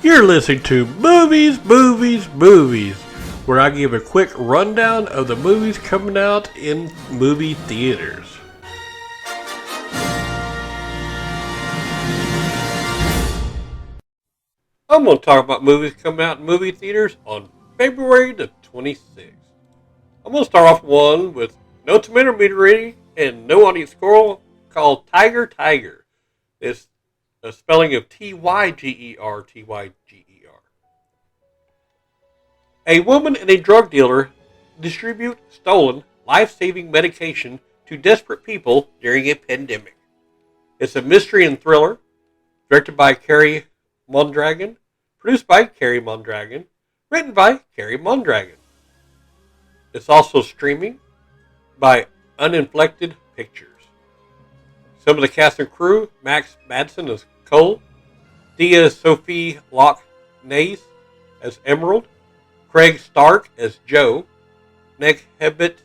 You're listening to Movies, Movies, Movies, where I give a quick rundown of the movies coming out in movie theaters. I'm going to talk about movies coming out in movie theaters on February the 26th. I'm going to start off one with no tomato meter rating and no audience score called Tiger Tiger. It's a spelling of Tyger, Tyger. A woman and a drug dealer distribute stolen, life-saving medication to desperate people during a pandemic. It's a mystery and thriller, directed by Carey Mondragon, produced by Carey Mondragon, written by Carey Mondragon. It's also streaming by Uninflected Pictures. Some of the cast and crew: Max Madsen as Cole, Dia Sophie Locke Nace as Emerald, Craig Stark as Joe, Nick Hebbett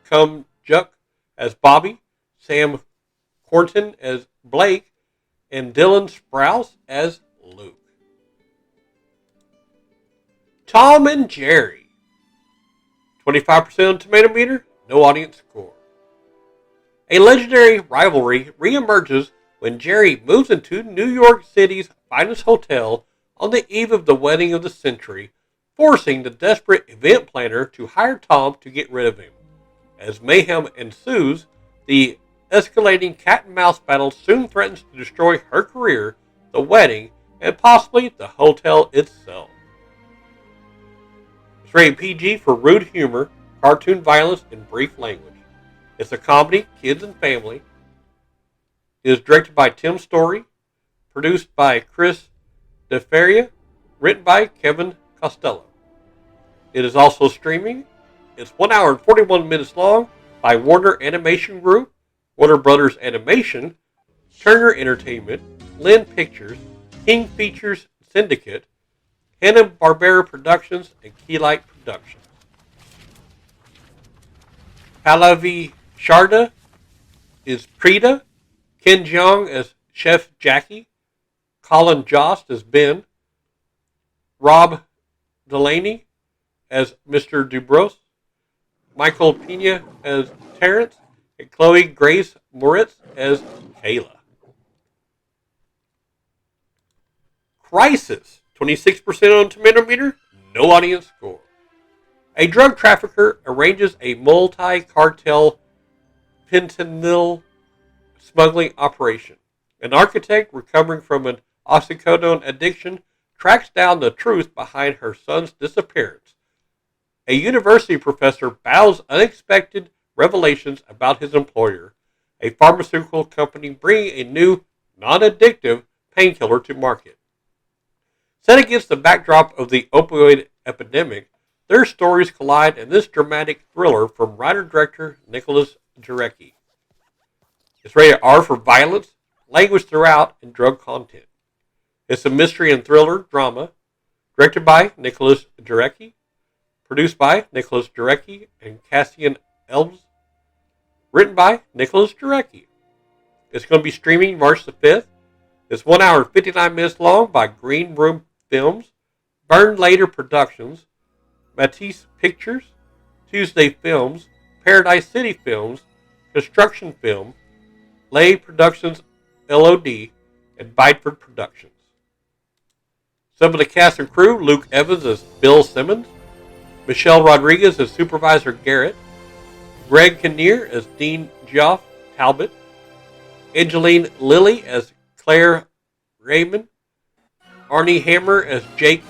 Kumjuk as Bobby, Sam Corton as Blake, and Dylan Sprouse as Luke. Tom and Jerry. 25% on tomato meter, no audience score. A legendary rivalry reemerges when Jerry moves into New York City's finest hotel on the eve of the wedding of the century, forcing the desperate event planner to hire Tom to get rid of him. As mayhem ensues, the escalating cat-and-mouse battle soon threatens to destroy her career, the wedding, and possibly the hotel itself. It's rated PG for rude humor, cartoon violence, and brief language. It's a comedy, kids and family. It is directed by Tim Story, produced by Chris DeFaria, written by Kevin Costello. It is also streaming. It's 1 hour and 41 minutes long by Warner Animation Group, Warner Brothers Animation, Turner Entertainment, Lynn Pictures, King Features Syndicate, Hanna-Barbera Productions, and Keylight Productions. Pallavi Sharda is Preeta, Ken Jeong as Chef Jackie, Colin Jost as Ben, Rob Delaney as Mr. Dubros, Michael Pena as Terrence, and Chloe Grace Moritz as Kayla. Crisis. 26% on tomato meter, no audience score. A drug trafficker arranges a multi-cartel fentanyl smuggling operation. An architect recovering from an oxycodone addiction tracks down the truth behind her son's disappearance. A university professor battles unexpected revelations about his employer, a pharmaceutical company bringing a new, non-addictive painkiller to market. Set against the backdrop of the opioid epidemic, their stories collide in this dramatic thriller from writer-director Nicholas Jarecki. It's rated R for violence, language throughout, and drug content. It's a mystery and thriller drama, directed by Nicholas Jarecki, produced by Nicholas Jarecki and Cassian Elves, written by Nicholas Jarecki. It's going to be streaming March the 5th. It's 1 hour and 59 minutes long by Green Room Films, Burn Later Productions, Matisse Pictures, Tuesday Films, Paradise City Films, Construction Film, Lay Productions LOD, and Bideford Productions. Some of the cast and crew: Luke Evans as Bill Simmons, Michelle Rodriguez as Supervisor Garrett, Greg Kinnear as Dean Geoff Talbot, Angeline Lilly as Claire Raymond, Arnie Hammer as Jake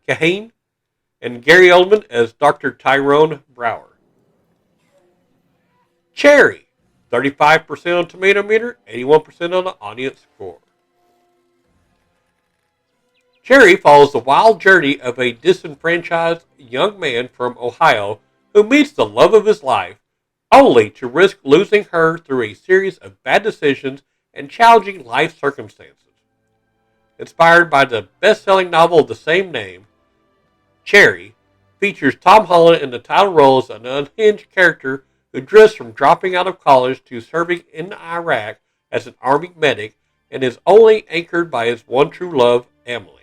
Kahane, and Gary Oldman as Dr. Tyrone Brower. Cherry. 35% on tomato meter, 81% on the audience score. Cherry follows the wild journey of a disenfranchised young man from Ohio who meets the love of his life, only to risk losing her through a series of bad decisions and challenging life circumstances. Inspired by the best-selling novel of the same name, Cherry features Tom Holland in the title role as an unhinged character who drifts from dropping out of college to serving in Iraq as an army medic and is only anchored by his one true love, Emily.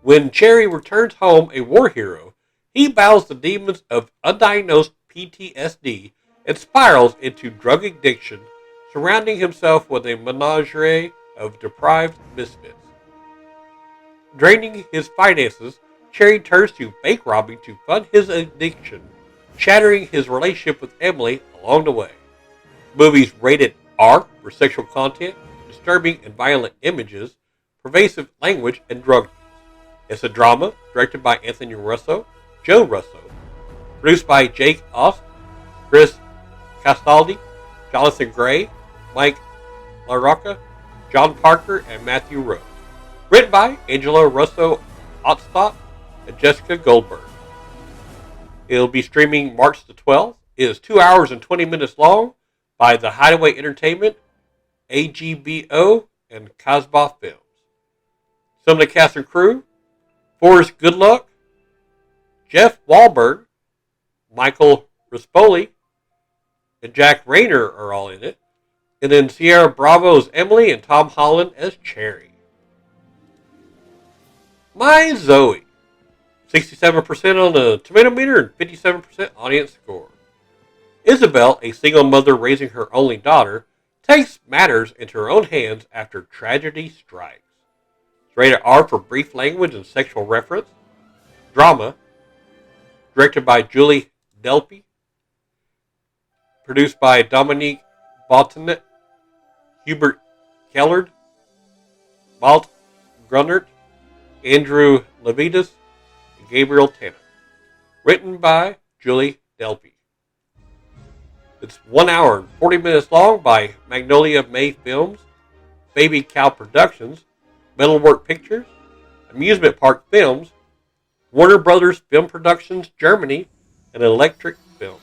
When Cherry returns home a war hero, he battles the demons of undiagnosed PTSD and spirals into drug addiction, surrounding himself with a menagerie of deprived misfits. Draining his finances, Cherry turns to bank robbing to fund his addiction, shattering his relationship with Emily along the way. The movie's rated R for sexual content, disturbing and violent images, pervasive language, and drug use. It's a drama directed by Anthony Russo, Joe Russo, produced by Jake Ost, Chris Castaldi, Jonathan Gray, Mike LaRocca, John Parker, and Matthew Rose. Written by Angela Russo Ottstott and Jessica Goldberg. It'll be streaming March the 12th. It is 2 hours and 20 minutes long by The Hideaway Entertainment, AGBO, and Casbah Films. Some of the cast and crew: Forrest Goodluck, Jeff Wahlberg, Michael Rispoli, and Jack Rayner are all in it. And then Sierra Bravo as Emily and Tom Holland as Cherry. My Zoe, 67% on the tomato meter and 57% audience score. Isabel, a single mother raising her only daughter, takes matters into her own hands after tragedy strikes. It's rated R for brief language and sexual reference. Drama, directed by Julie Delpy, produced by Dominique Bottinet, Hubert Kellard, Malt Grunnert, Andrew Levitas, and Gabriel Tanner. Written by Julie Delpy. It's 1 hour and 40 minutes long by Magnolia May Films, Baby Cow Productions, Metalwork Pictures, Amusement Park Films, Warner Brothers Film Productions Germany, and Electric Films.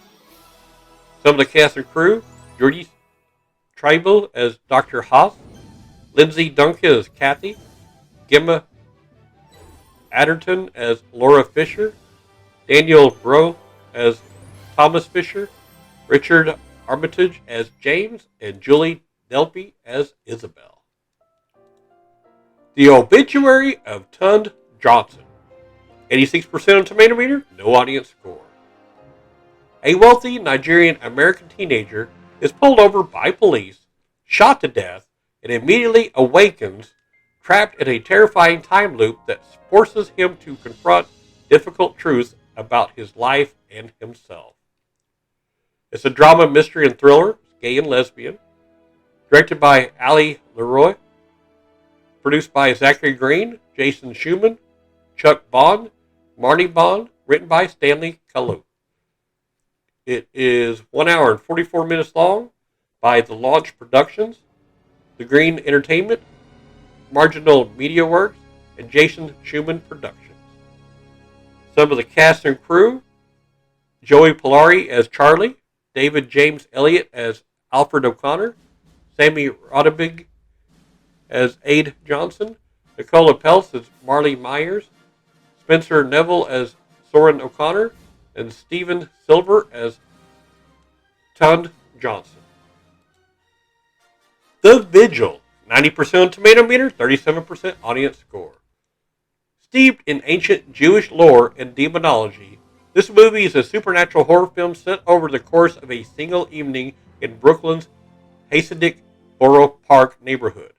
Some of the cast and crew: Jordi Treibel as Dr. Haas, Lindsay Duncan as Kathy, Gemma Adderton as Laura Fisher, Daniel Bro as Thomas Fisher, Richard Armitage as James, and Julie Delpy as Isabel. The Obituary of Tund Johnson, 86% on tomato meter, no audience score. A wealthy Nigerian American teenager is pulled over by police, shot to death, and immediately awakens, trapped in a terrifying time loop that forces him to confront difficult truths about his life and himself. It's a drama, mystery, and thriller, gay and lesbian, directed by Ali Leroy, produced by Zachary Green, Jason Schumann, Chuck Bond, Marnie Bond, written by Stanley Kalu. It is 1 hour and 44 minutes long by The Launch Productions, The Green Entertainment, Marginal Media Works, and Jason Schumann Productions. Some of the cast and crew: Joey Polari as Charlie, David James Elliott as Alfred O'Connor, Sammy Rodebig as Ade Johnson, Nicola Peltz as Marley Myers, Spencer Neville as Soren O'Connor, and Stephen Silver as Tund Johnson. The Vigil, 90% on tomato meter, 37% audience score. Steeped in ancient Jewish lore and demonology, this movie is a supernatural horror film set over the course of a single evening in Brooklyn's Hasidic Borough Park neighborhood.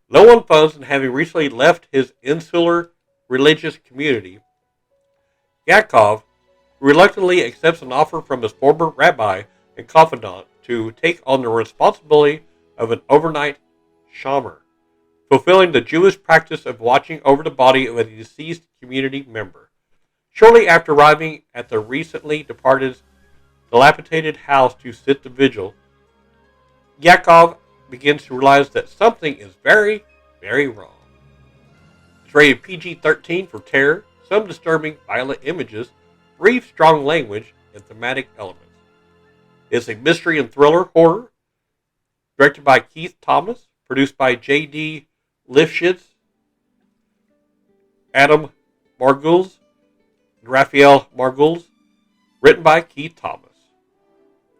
Low on funds and having recently left his insular religious community, Yaakov reluctantly accepts an offer from his former rabbi and confidant to take on the responsibility of an overnight shamer, fulfilling the Jewish practice of watching over the body of a deceased community member. Shortly after arriving at the recently departed's dilapidated house to sit the vigil, Yaakov begins to realize that something is very, very wrong. It's rated PG-13 for terror, some disturbing, violent images, brief, strong language, and thematic elements. It's a mystery and thriller horror, directed by Keith Thomas, produced by J.D. Lifshitz, Adam Margules, and Raphael Margules, written by Keith Thomas.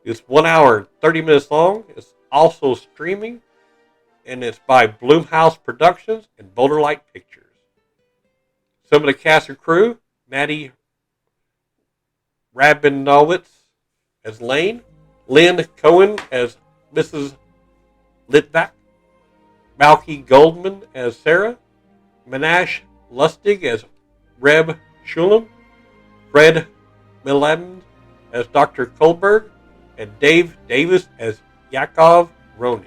It's 1 hour and 30 minutes long. It's also streaming and it's by Bloomhouse Productions and Boulder Light Pictures. Some of the cast and crew: Maddie Rabinowitz as Lane, Lynn Cohen as Mrs. Litvak, Malky Goldman as Sarah, Manash Lustig as Reb Shulam, Fred Miladin as Dr. Kohlberg, and Dave Davis as Yakov Ronin.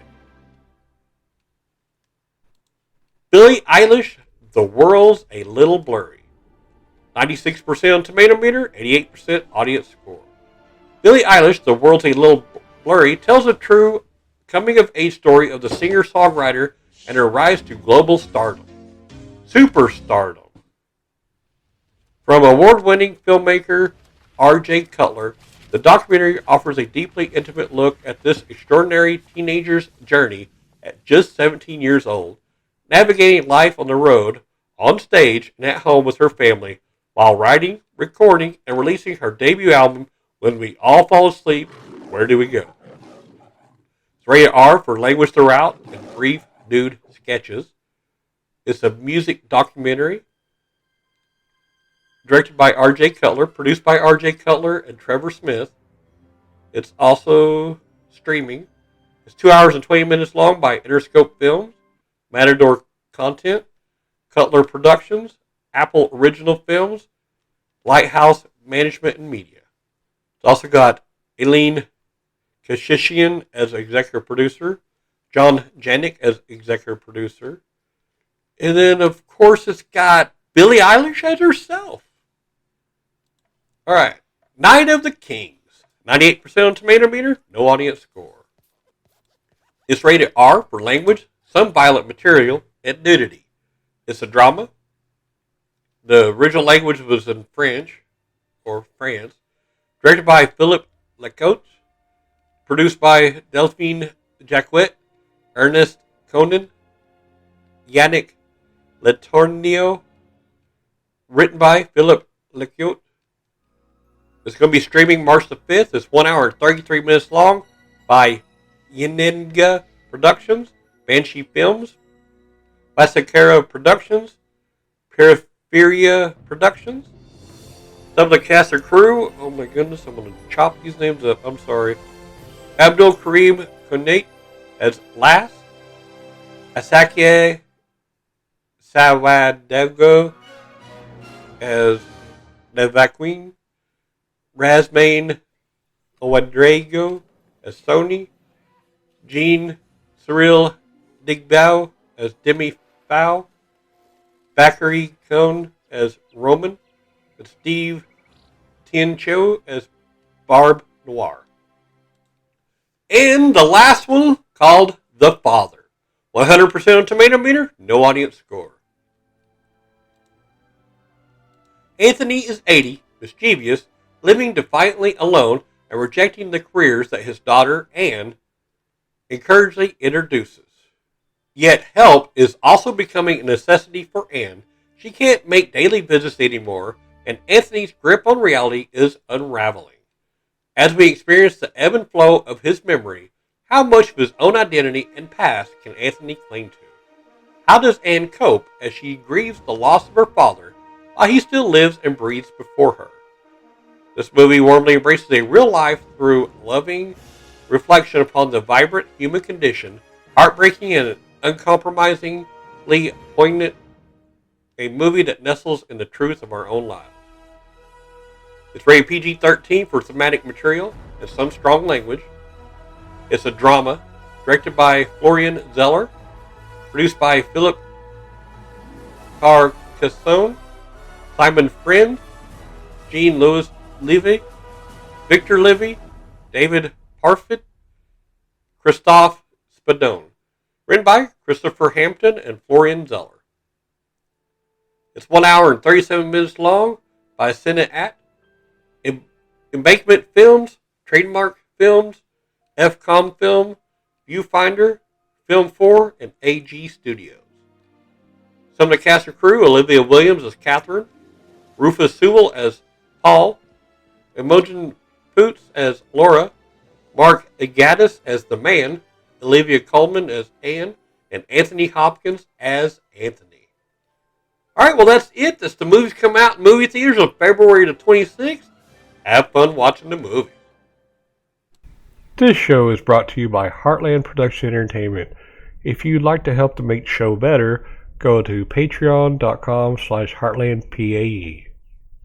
Billie Eilish, The World's a Little Blurry. 96% on Tomato Meter, 88% audience score. Billie Eilish, The World's a Little Blurry tells a true coming-of-age story of the singer-songwriter and her rise to global stardom. Superstardom. From award-winning filmmaker R.J. Cutler, the documentary offers a deeply intimate look at this extraordinary teenager's journey at just 17 years old, navigating life on the road, on stage, and at home with her family, while writing, recording, and releasing her debut album, When We All Fall Asleep, Where Do We Go? It's rated R for language throughout and brief, nude sketches. It's a music documentary directed by R.J. Cutler, produced by R.J. Cutler and Trevor Smith. It's also streaming. It's 2 hours and 20 minutes long by Interscope Films, Matador Content, Cutler Productions, Apple Original Films, Lighthouse Management and Media. It's also got Aileen Kashishian as executive producer, John Janik as executive producer, and then, of course, it's got Billie Eilish as herself. All right, Night of the Kings. 98% on Tomato Meter, no audience score. It's rated R for language, some violent material, and nudity. It's a drama. The original language was in French, or France. Directed by Philippe Lecote. Produced by Delphine Jacquet, Ernest Conan, Yannick Letourneau. Written by Philippe Lecote. It's going to be streaming March the 5th. It's 1 hour and 33 minutes long by Yenenga Productions, Banshee Films, Masakara Productions, Peripheria Productions. Some of the cast and crew, oh my goodness, I'm going to chop these names up, I'm sorry. Abdul Karim Konate as Lass, Asake Sawadago as Navaqueen, Razmain Owadrago as Sony, Jean Cyril Digbao as Demi Fow, Bakary Cohn as Roman, and Steve Tiencho as Barb Noir. And the last one, called The Father. 100% on Tomato Meter, no audience score. Anthony is 80, mischievous, living defiantly alone and rejecting the careers that his daughter, Anne, encouragingly introduces. Yet help is also becoming a necessity for Anne. She can't make daily visits anymore, and Anthony's grip on reality is unraveling. As we experience the ebb and flow of his memory, how much of his own identity and past can Anthony cling to? How does Anne cope as she grieves the loss of her father while he still lives and breathes before her? This movie warmly embraces a real life through loving reflection upon the vibrant human condition, heartbreaking and uncompromisingly poignant, a movie that nestles in the truth of our own lives. It's rated PG-13 for thematic material and some strong language. It's a drama, directed by Florian Zeller, produced by Philip Carcassonne, Simon Friend, Jean-Louis Levy, Victor Levy, David Parfit, Christophe Spadone. Written by Christopher Hampton and Florian Zeller. It's 1 hour and 37 minutes long by Senate Act, Embankment Films, Trademark Films, FCOM Film, Viewfinder, Film 4, and AG Studios. Some of the cast and crew: Olivia Williams as Catherine, Rufus Sewell as Paul, Imogen Poots as Laura, Mark Agatis as the man, Olivia Colman as Anne, and Anthony Hopkins as Anthony. All right, well, that's it. That's the movies come out in movie theaters on February the 26th. Have fun watching the movie. This show is brought to you by Heartland Production Entertainment. If you'd like to help to make the show better, go to patreon.com/heartlandpae.